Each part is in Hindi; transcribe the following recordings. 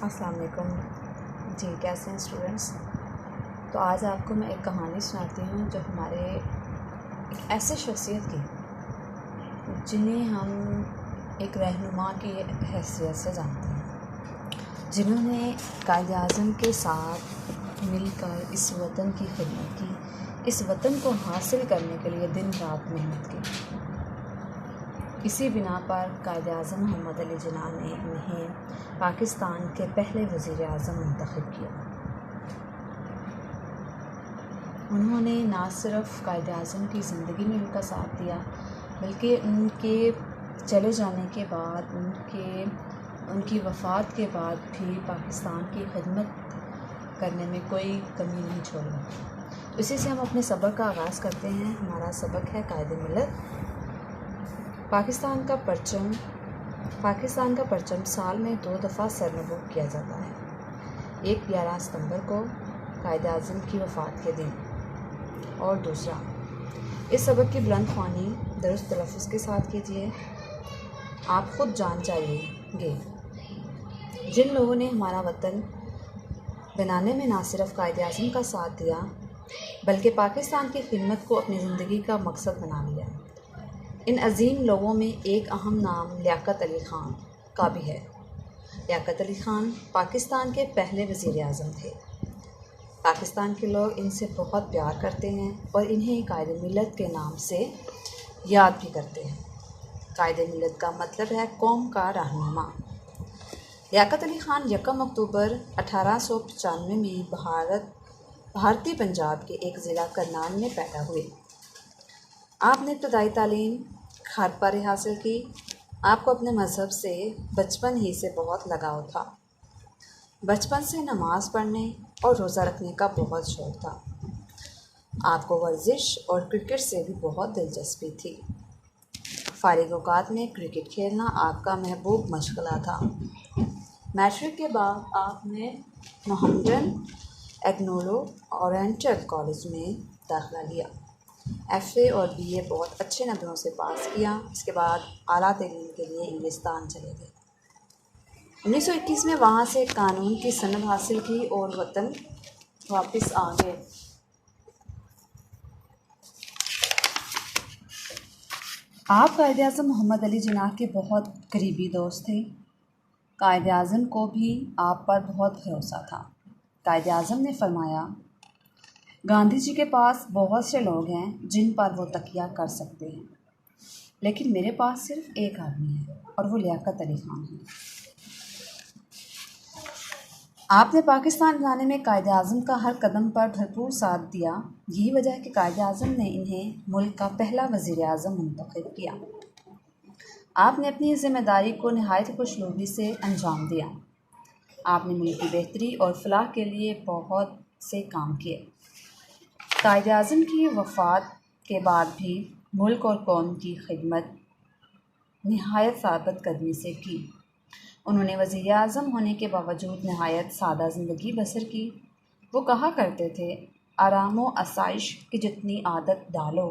अस्सलाम वालेकुम जी, कैसे हैं स्टूडेंट्स। तो आज आपको मैं एक कहानी सुनाती हूँ जो हमारे एक ऐसे शख्सियत की जिन्हें हम एक रहनुमा की हैसियत से जानते हैं, जिन्होंने कायद-ए-आज़म के साथ मिलकर इस वतन की खिदमत की, इस वतन को हासिल करने के लिए दिन रात मेहनत की। इसी बिना पर कायद-ए-आज़म मोहम्मद अली जिन्ना ने इन्हें पाकिस्तान के पहले वज़ीर-ए-आज़म मुंतखब किया। उन्होंने ना सिर्फ़ कायद-ए-आज़म की ज़िंदगी में उनका साथ दिया, बल्कि उनके चले जाने के बाद, उनकी वफ़ात के बाद भी पाकिस्तान की खिदमत करने में कोई कमी नहीं छोड़ी। इसी से हम अपने सबक का आगाज़ करते हैं। हमारा सबक है कायद-ए-मिल्लत। पाकिस्तान का परचम साल में 2 दफ़ा सरनगू किया जाता है। एक 11 सितंबर को कायद-ए-आज़म की वफ़ात के दिन, और दूसरा। इस सबक की बुलंद ख़्वानी दुरुस्त तलफ़्फ़ुज़ के साथ कीजिए। आप ख़ुद जान जाइएंगे, जिन लोगों ने हमारा वतन बनाने में ना सिर्फ़ कायद-ए-आज़म का साथ दिया, बल्कि पाकिस्तान की खिदमत को अपनी ज़िंदगी का मकसद बना लिया। इन अजीम लोगों में एक अहम नाम लियाकत अली ख़ान का भी है। लियाकत अली ख़ान पाकिस्तान के पहले वज़ीर-ए-आज़म थे। पाकिस्तान के लोग इनसे बहुत प्यार करते हैं और इन्हें कायद-ए-मिल्लत के नाम से याद भी करते हैं। कायद-ए-मिल्लत का मतलब है कौम का रहनुमा। लियाकत अली ख़ान 1 अक्टूबर 1895 में भारतीय पंजाब के एक ज़िला करनाल में पैदा हुए। आपने इब्तदाई तालीम घर पर ही हासिल की। आपको अपने मज़हब से बचपन ही से बहुत लगाव था। बचपन से नमाज़ पढ़ने और रोज़ा रखने का बहुत शौक़ था। आपको वर्जिश और क्रिकेट से भी बहुत दिलचस्पी थी। फ़ारिग औक़ात में क्रिकेट खेलना आपका महबूब मशग़ला था। मैट्रिक के बाद आपने मोहम्मडन एग्नो ओरिएंटल कॉलेज में दाखिला लिया। FA और BA बहुत अच्छे नंबरों से पास किया। इसके बाद आला तालीम के लिए इंग्लिस्तान चले गए। 1921 में वहाँ से कानून की सनद हासिल की और वतन वापस आ गए। आप कायद-ए-आज़म मोहम्मद अली जिन्ना के बहुत करीबी दोस्त थे। कायद-ए-आज़म को भी आप पर बहुत भरोसा था। कायद-ए-आज़म ने फरमाया, गांधी जी के पास बहुत से लोग हैं जिन पर वो तकिया कर सकते हैं, लेकिन मेरे पास सिर्फ एक आदमी है और वो लियाकत अली ख़ान है। आपने पाकिस्तान बनाने में कायद-ए-आज़म का हर कदम पर भरपूर साथ दिया। यही वजह है कि कायद-ए-आज़म ने इन्हें मुल्क का पहला वज़ीर-ए-आज़म मुंतखब किया। आपने अपनी ज़िम्मेदारी को नहायत खुशनुदी से अंजाम दिया। आपने मुल्क की बेहतरी और फलाह के लिए बहुत से काम किए। कायद-ए-आज़म की वफ़ात के बाद भी मुल्क और कौम की खिदमत नहायत साबित कदमी से की। उन्होंने वज़ीर-ए-आज़म होने के बावजूद नहायत सादा ज़िंदगी बसर की। वो कहा करते थे, आराम व आसाइश की जितनी आदत डालो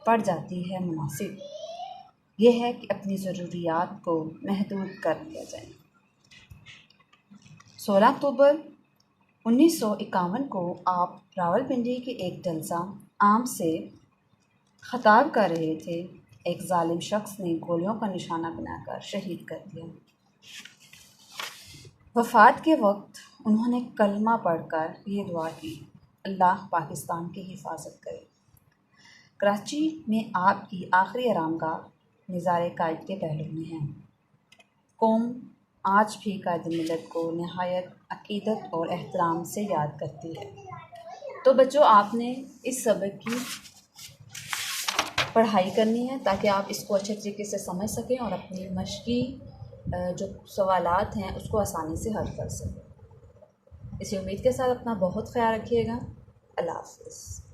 पड़ जाती है मुनासिब। यह है कि अपनी ज़रूरियात को महदूद कर लिया जाए। 16 अक्टूबर 1951 को आप रावलपिंडी के एक जलसा आम से ख़िताब कर रहे थे। एक जालिम शख्स ने गोलियों का निशाना बनाकर शहीद कर दिया। वफ़ात के वक्त उन्होंने कलमा पढ़कर ये दुआ की, अल्लाह पाकिस्तान की हिफाजत करे। कराची में आपकी आखिरी आरामगाह निज़ारे कायद के पहलू में है। कौम आज भी कायद-ए-मिल्लत को नहायत अक़ीदत और एहतराम से याद करती है। तो बच्चों, आपने इस सबक की पढ़ाई करनी है ताकि आप इसको अच्छे तरीके से समझ सकें और अपनी मश्क़ी जो सवालात हैं उसको आसानी से हल कर सकें। इसी उम्मीद के साथ अपना बहुत ख़याल रखिएगा। अल्लाह हाफ़िज़।